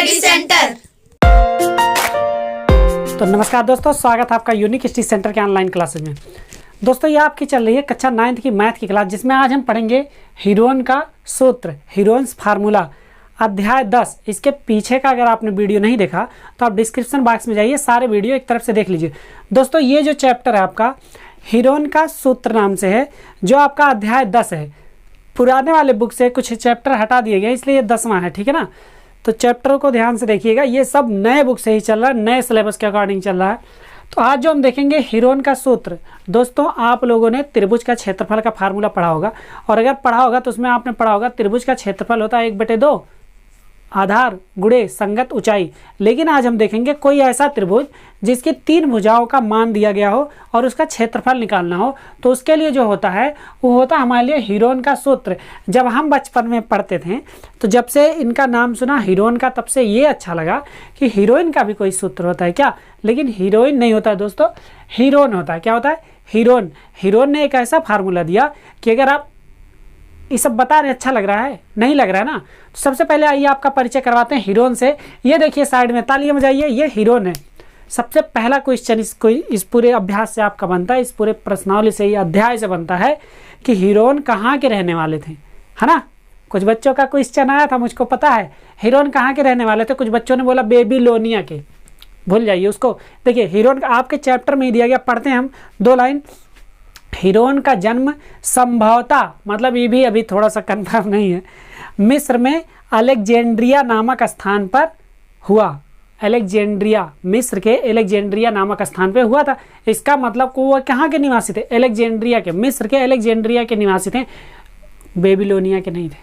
Study centre. तो नमस्कार दोस्तों, स्वागत है आपका यूनिक स्टडी सेंटर के ऑनलाइन क्लासेज में। दोस्तों ये आपकी चल रही है कक्षा 9th की मैथ की क्लास, जिसमें आज हम पढ़ेंगे हीरोइन का सूत्र, हीरोइंस फार्मूला, अध्याय 10। इसके पीछे का अगर आपने वीडियो नहीं देखा तो आप डिस्क्रिप्शन बॉक्स में जाइए, सारे वीडियो एक तरफ से देख लीजिए। दोस्तों ये जो चैप्टर है आपका हीरोइन का सूत्र नाम से है, जो आपका अध्याय 10 है। पुराने वाले बुक से कुछ चैप्टर हटा दिए गए, इसलिए ये 10वां है, ठीक है ना। तो चैप्टरों को ध्यान से देखिएगा, ये सब नए बुक से ही चल रहा है, नए सिलेबस के अकॉर्डिंग चल रहा है। तो आज जो हम देखेंगे हीरोइन का सूत्र। दोस्तों आप लोगों ने त्रिभुज का क्षेत्रफल का फार्मूला पढ़ा होगा, और अगर पढ़ा होगा तो उसमें आपने पढ़ा होगा त्रिभुज का क्षेत्रफल होता है 1/2 आधार गुणे संगत ऊंचाई। लेकिन आज हम देखेंगे कोई ऐसा त्रिभुज जिसकी 3 भुजाओं का मान दिया गया हो और उसका क्षेत्रफल निकालना हो, तो उसके लिए जो होता है वो होता है हमारे लिए हीरोइन का सूत्र। जब हम बचपन में पढ़ते थे तो जब से इनका नाम सुना हीरोइन का, तब से ये अच्छा लगा कि हीरोइन का भी कोई सूत्र होता है क्या। लेकिन हीरोइन नहीं होता है दोस्तों, हीरोइन होता है। क्या होता है? हीरोइन। हीरोइन ने एक ऐसा फार्मूला दिया कि अगर आप ये सब बता रहे, अच्छा लग रहा है? नहीं लग रहा है ना। तो सबसे पहले आइए आपका परिचय करवाते हैं हीरोइन से। ये देखिए साइड में, तालियां बजाइए, ये हीरोइन है। सबसे पहला क्वेश्चन इस पूरे अभ्यास से आपका बनता है, इस पूरे प्रश्नावली से, ये अध्याय से बनता है कि हीरोइन कहाँ के रहने वाले थे, है ना। कुछ बच्चों का क्वेश्चन आया था, मुझको पता है, हीरोइन कहाँ के रहने वाले थे। कुछ बच्चों ने बोला बेबीलोनिया के, भूल जाइए उसको। देखिए हीरोइन का आपके चैप्टर में ही दिया गया, पढ़ते हैं हम 2 लाइन। हीरोइन का जन्म संभवतः, मतलब ये भी अभी थोड़ा सा कंफर्म नहीं है, मिस्र में अलेक्जेंड्रिया नामक स्थान पर हुआ। अलेक्जेंड्रिया, मिस्र के अलेक्जेंड्रिया नामक स्थान पे हुआ था। इसका मतलब वो कहाँ के निवासी थे? अलेक्जेंड्रिया के, मिस्र के अलेक्जेंड्रिया के निवासी थे, बेबीलोनिया के नहीं थे।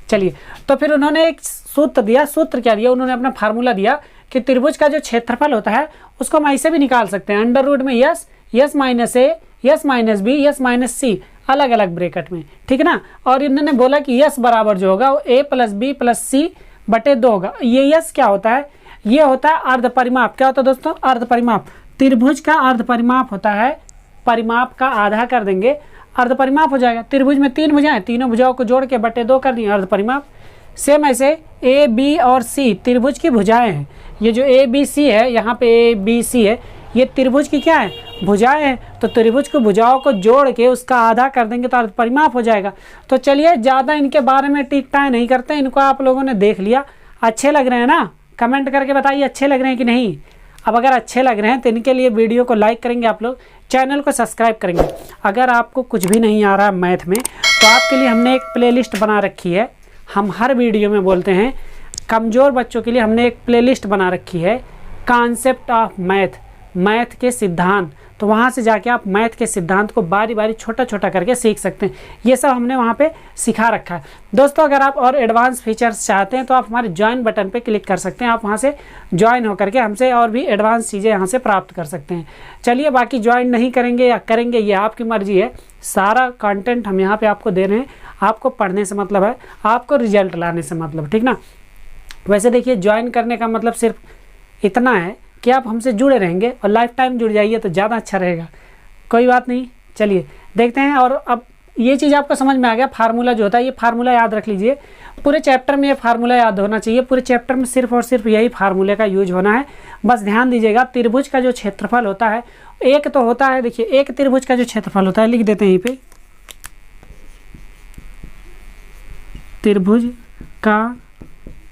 चलिए, तो फिर उन्होंने एक सूत्र दिया। सूत्र क्या दिया? उन्होंने अपना फार्मूला दिया कि त्रिभुज का जो क्षेत्रफल होता है उसको हम ऐसे भी निकाल सकते हैं, अंडर रूट में S minus A, S minus B, S minus C, अलग अलग ब्रैकेट में, ठीक है ना। और इन्होंने बोला कि यस बराबर जो होगा वो ए प्लस बी प्लस सी बटे 2 होगा। ये यस क्या होता है? ये होता है अर्ध परिमाप। क्या होता है दोस्तों? अर्ध परिमाप। त्रिभुज का अर्ध परिमाप होता है, परिमाप का आधा कर देंगे, अर्ध परिमाप हो जाएगा। त्रिभुज में 3 भुजाएं, तीनों भुजाओं को जोड़ के बटे 2 कर दिए, अर्ध परिमाप। सेम ऐसे ए बी और सी त्रिभुज की भुजाएं हैं। ये जो ए बी सी है, यहाँ पे ए बी सी है, ये त्रिभुज की क्या है? भुजाएं हैं। तो त्रिभुज की भुजाओं को जोड़ के उसका आधा कर देंगे तो अर्ध परिमाप हो जाएगा। तो चलिए ज़्यादा इनके बारे में टिकटाएं नहीं करते, इनको आप लोगों ने देख लिया। अच्छे लग रहे हैं ना? कमेंट करके बताइए अच्छे लग रहे हैं कि नहीं। अब अगर अच्छे लग रहे हैं तो इनके लिए वीडियो को लाइक करेंगे आप लोग, चैनल को सब्सक्राइब करेंगे। अगर आपको कुछ भी नहीं आ रहा मैथ में तो आपके लिए हमने एक प्लेलिस्ट बना रखी है। हम हर वीडियो में बोलते हैं कमज़ोर बच्चों के लिए हमने एक प्लेलिस्ट बना रखी है, कॉन्सेप्ट ऑफ मैथ, मैथ के सिद्धांत। तो वहाँ से जाके आप मैथ के सिद्धांत को बारी बारी छोटा छोटा करके सीख सकते हैं। ये सब हमने वहाँ पे सिखा रखा है। दोस्तों अगर आप और एडवांस फीचर्स चाहते हैं तो आप हमारे ज्वाइन बटन पे क्लिक कर सकते हैं। आप वहाँ से ज्वाइन होकर के हमसे और भी एडवांस चीज़ें यहाँ से प्राप्त कर सकते हैं। चलिए, बाकी ज्वाइन नहीं करेंगे या करेंगे ये आपकी मर्जी है। सारा कंटेंट हम यहाँ पर आपको दे रहे हैं। आपको पढ़ने से मतलब है, आपको रिजल्ट लाने से मतलब, ठीक ना। वैसे देखिए, ज्वाइन करने का मतलब सिर्फ इतना है कि आप हमसे जुड़े रहेंगे और लाइफ टाइम जुड़ जाइए तो ज़्यादा अच्छा रहेगा। कोई बात नहीं, चलिए देखते हैं। और अब ये चीज़ आपको समझ में आ गया, फार्मूला जो होता है, ये फार्मूला याद रख लीजिए। पूरे चैप्टर में ये फार्मूला याद होना चाहिए। पूरे चैप्टर में सिर्फ और सिर्फ यही फार्मूले का यूज होना है। बस ध्यान दीजिएगा, त्रिभुज का जो क्षेत्रफल होता है, एक तो होता है, देखिए एक त्रिभुज का जो क्षेत्रफल होता है, लिख देते हैं यहीं पे, त्रिभुज का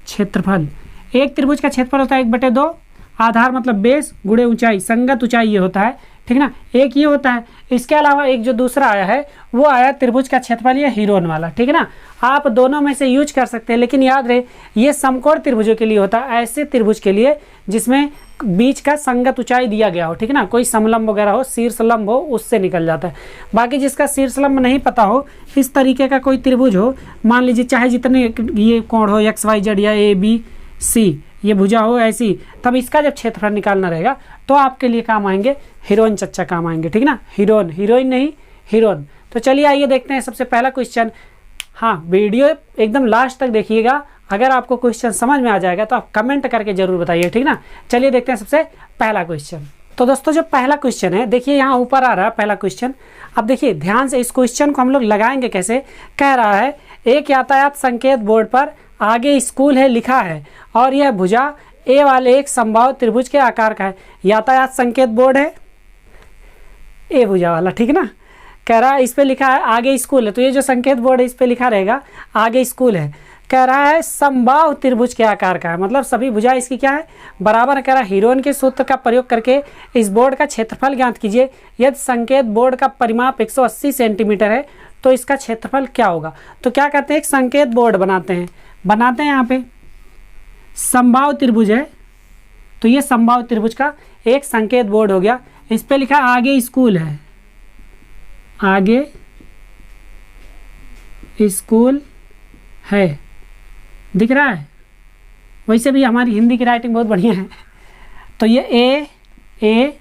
क्षेत्रफल। एक त्रिभुज का क्षेत्रफल होता है 1/2 आधार मतलब बेस गुणे ऊंचाई, संगत ऊंचाई ये होता है, ठीक ना। एक ये होता है। इसके अलावा एक जो दूसरा आया है वो आया त्रिभुज का क्षेत्रफल, ये हीरोइन वाला, ठीक है ना। आप दोनों में से यूज कर सकते हैं, लेकिन याद रहे ये समकोण त्रिभुजों के लिए होता है, ऐसे त्रिभुज के लिए जिसमें बीच का संगत ऊंचाई दिया गया हो, ठीक है ना। कोई समलंब वगैरह हो, शीर्षलंब हो, उससे निकल जाता है। बाकी जिसका शीर्षलंब नहीं पता हो, इस तरीके का कोई त्रिभुज हो, मान लीजिए चाहे जितने ये कोण हो XYZ या ABC, ये भुजा हो ऐसी, तब इसका जब क्षेत्रफल निकालना रहेगा तो आपके लिए काम आएंगे हीरोइन चच्चा, काम आएंगे, ठीक ना। हीरोइन, हीरोइन नहीं हीरोइन। तो चलिए आइए देखते हैं सबसे पहला क्वेश्चन। हाँ, वीडियो एकदम लास्ट तक देखिएगा। अगर आपको क्वेश्चन समझ में आ जाएगा तो आप कमेंट करके जरूर बताइए, ठीक ना। चलिए देखते हैं सबसे पहला क्वेश्चन। तो दोस्तों जो पहला क्वेश्चन है, देखिए यहाँ ऊपर आ रहा है पहला क्वेश्चन। अब देखिए ध्यान से, इस क्वेश्चन को हम लोग लगाएंगे कैसे। कह रहा है एक यातायात संकेत बोर्ड पर आगे स्कूल है लिखा है और यह भुजा ए वाले एक समबाहु त्रिभुज के आकार का है। यातायात संकेत बोर्ड है ए भुजा वाला, ठीक है ना। कह रहा है इस पे लिखा है आगे स्कूल है, तो ये जो संकेत बोर्ड है इस पे लिखा रहेगा आगे स्कूल है। कह रहा है समबाहु त्रिभुज के आकार का है, मतलब सभी भुजा इसकी क्या है, बराबर है। कह रहा है हीरोन के सूत्र का प्रयोग करके इस बोर्ड का क्षेत्रफल ज्ञात कीजिए। यदि संकेत बोर्ड का परिमाप 180 सेंटीमीटर है तो इसका क्षेत्रफल क्या होगा। तो क्या करते हैं, एक संकेत बोर्ड बनाते हैं यहाँ पे समबाहु त्रिभुज है, तो ये समबाहु त्रिभुज का एक संकेत बोर्ड हो गया। इस पे लिखा आगे स्कूल है, आगे स्कूल है, दिख रहा है। वैसे भी हमारी हिंदी की राइटिंग बहुत बढ़िया है। तो ये ए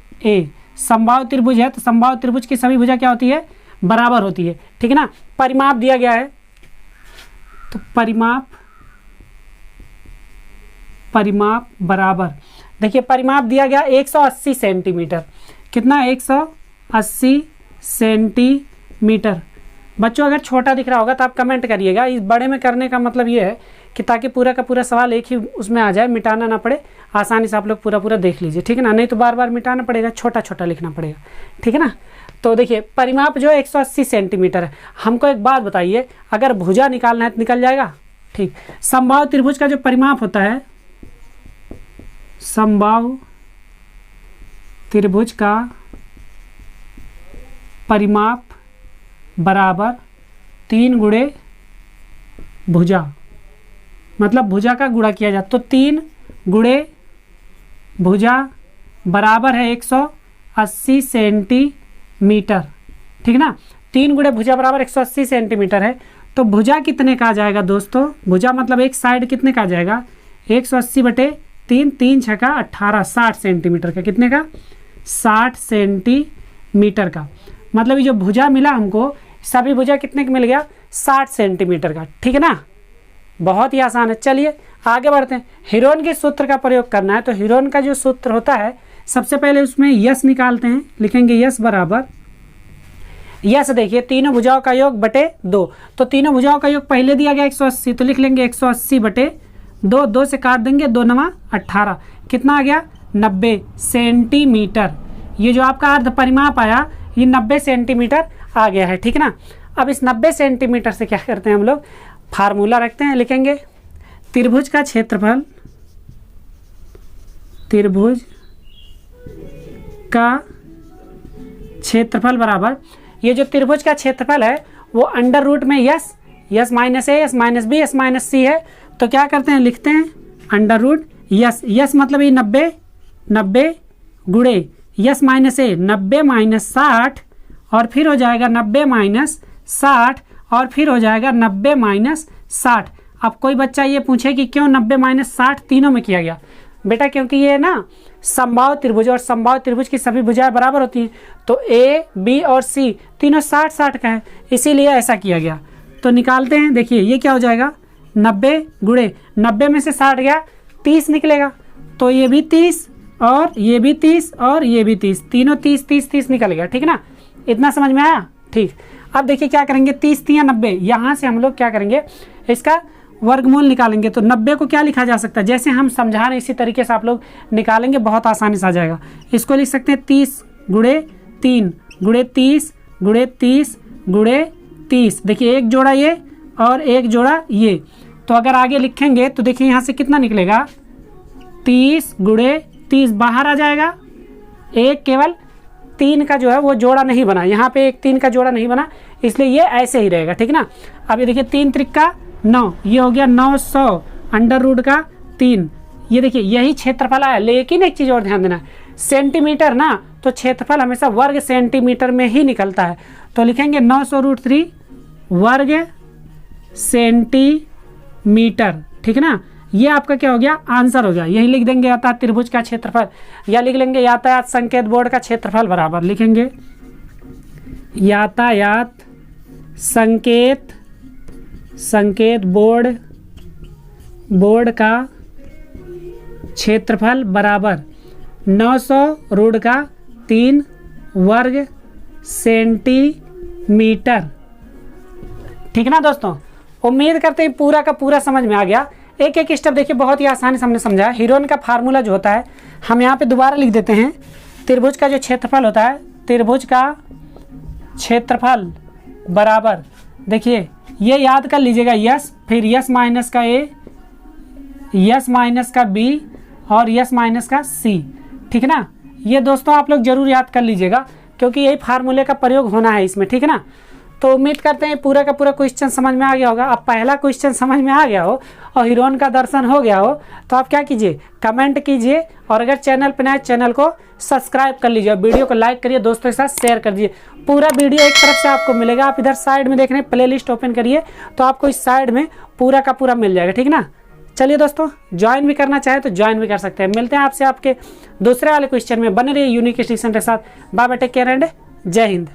समबाहु त्रिभुज है, तो समबाहु त्रिभुज की सभी भुजा क्या होती है, बराबर होती है, ठीक है ना। परिमाप दिया गया है, तो परिमाप बराबर, देखिए परिमाप दिया गया 180 सेंटीमीटर। कितना, 180 सेंटीमीटर। बच्चों अगर छोटा दिख रहा होगा तो आप कमेंट करिएगा। इस बड़े में करने का मतलब ये है कि ताकि पूरा का पूरा सवाल एक ही उसमें आ जाए, मिटाना ना पड़े, आसानी से आप लोग पूरा देख लीजिए, ठीक है ना। नहीं तो बार बार मिटाना पड़ेगा, छोटा छोटा लिखना पड़ेगा, ठीक है ना। तो देखिए परिमाप जो है 180 सेंटीमीटर है। हमको एक बात बताइए, अगर भुजा निकालना है तो निकल जाएगा, ठीक। समबाहु त्रिभुज का जो परिमाप होता है, समबाहु त्रिभुज का परिमाप बराबर 3 गुणे भुजा, मतलब भुजा का गुणा किया जाए तो 3 गुणे भुजा बराबर है 180 सेंटीमीटर, ठीक है ना। 3 गुणे भुजा बराबर 180 सेंटीमीटर है। तो भुजा कितने का आ जाएगा दोस्तों, भुजा मतलब एक साइड कितने का आ जाएगा, 180 बटे 3, 3 छक्का 18, 60 सेंटीमीटर का। कितने का, 60 सेंटीमीटर का। मतलब ये जो भुजा मिला हमको, सभी भुजा कितने का मिल गया, 60 सेंटीमीटर का, ठीक है ना। बहुत ही आसान है। चलिए आगे बढ़ते हैं। हीरोन के सूत्र का प्रयोग करना है, तो हीरोन का जो सूत्र होता है, सबसे पहले उसमें यस निकालते हैं। लिखेंगे यस बराबर, यस देखिए तीनों भुजाओं का योग बटे 2, तो तीनों भुजाओं का योग पहले दिया गया 180, तो लिख लेंगे 180 बटे 2, 2 से काट देंगे, 2 9 18, कितना आ गया, 90 सेंटीमीटर। ये जो आपका अर्ध परिमाप आया, ये 90 सेंटीमीटर आ गया है, ठीक है ना। अब इस 90 सेंटीमीटर से क्या करते हैं हम लोग, फार्मूला रखते हैं। लिखेंगे त्रिभुज का क्षेत्रफल, त्रिभुज का क्षेत्रफल बराबर, ये जो त्रिभुज का क्षेत्रफल है वो अंडर रूट में S minus A, S minus B, S minus C है। तो क्या करते हैं, लिखते हैं अंडर रूट यस मतलब ये 90 गुणे यस माइनस ए, 90 माइनस 60, और फिर हो जाएगा 90 माइनस 60, और फिर हो जाएगा 90 माइनस 60। अब कोई बच्चा ये पूछे कि क्यों 90 माइनस 60 तीनों में किया गया, बेटा क्योंकि ये ना समबाहु त्रिभुज, और समबाहु त्रिभुज की सभी भुजाएं बराबर होती हैं, तो ए, बी और सी तीनों 60-60 का है, इसीलिए ऐसा किया गया। तो निकालते हैं, देखिए ये क्या हो जाएगा, 90 गुणे 90 में से 60 गया, 30 निकलेगा। तो ये भी 30 और ये भी 30 और ये भी 30, तीनों 30 निकल गया, ठीक है ना। इतना समझ में आया, ठीक। अब देखिए क्या करेंगे, 30 3 90, यहाँ से हम लोग क्या करेंगे, इसका वर्गमूल निकालेंगे। तो 90 को क्या लिखा जा सकता है, जैसे हम समझा रहे इसी तरीके से आप लोग निकालेंगे, बहुत आसानी से आ जाएगा। इसको लिख सकते हैं 30 गुणे 3 गुणे 30 गुणे 30 गुणे 30। देखिए एक जोड़ा ये और एक जोड़ा ये, तो अगर आगे लिखेंगे तो देखिए यहाँ से कितना निकलेगा, 30 गुणे 30 बाहर आ जाएगा, एक केवल 3 का जो है वो जोड़ा नहीं बना, यहाँ पे एक 3 का जोड़ा नहीं बना, इसलिए ये ऐसे ही रहेगा, ठीक है ना। अब ये देखिए 3 त्रिका 9, ये हो गया 900 अंडर रूट का 3। ये देखिए यही क्षेत्रफल आया, लेकिन एक चीज़ और ध्यान देना, सेंटीमीटर ना, तो क्षेत्रफल हमेशा वर्ग सेंटीमीटर में ही निकलता है। तो लिखेंगे 900√3 वर्ग सेंटीमीटर, ठीक है ना। ये आपका क्या हो गया, आंसर हो गया। यही लिख देंगे यातायात त्रिभुज का क्षेत्रफल, या लिख लेंगे यातायात संकेत बोर्ड का क्षेत्रफल बराबर, लिखेंगे यातायात संकेत बोर्ड का क्षेत्रफल बराबर 900√3 वर्ग सेंटीमीटर, ठीक है ना दोस्तों। उम्मीद करते हैं पूरा का पूरा समझ में आ गया। एक एक स्टेप देखिए, बहुत ही आसानी से हमने समझा। हीरोइन का फार्मूला जो होता है हम यहाँ पे दोबारा लिख देते हैं। त्रिभुज का जो क्षेत्रफल होता है, त्रिभुज का क्षेत्रफल बराबर, देखिए ये याद कर लीजिएगा, यस, फिर यस माइनस का ए, यस माइनस का बी और यस माइनस का सी, ठीक है ना। ये दोस्तों आप लोग जरूर याद कर लीजिएगा क्योंकि यही फार्मूले का प्रयोग होना है इसमें, ठीक है ना। तो उम्मीद करते हैं पूरा का पूरा क्वेश्चन समझ में आ गया होगा। अब पहला क्वेश्चन समझ में आ गया हो और हीरोइन का दर्शन हो गया हो तो आप क्या कीजिए, कमेंट कीजिए, और अगर चैनल पर नए चैनल को सब्सक्राइब कर लीजिए, वीडियो को लाइक करिए, दोस्तों के साथ शेयर कर दीजिए। पूरा वीडियो एक तरफ से आपको मिलेगा, आप इधर साइड में देख रहे हैं प्लेलिस्ट ओपन करिए तो आपको इस साइड में पूरा का पूरा मिल जाएगा, ठीक है ना। चलिए दोस्तों, ज्वाइन भी करना चाहे तो ज्वाइन भी कर सकते हैं। मिलते हैं आपसे आपके दूसरे वाले क्वेश्चन में। बने रहिए यूनिक स्टेशन के साथ। Bye bye, take care and जय हिंद।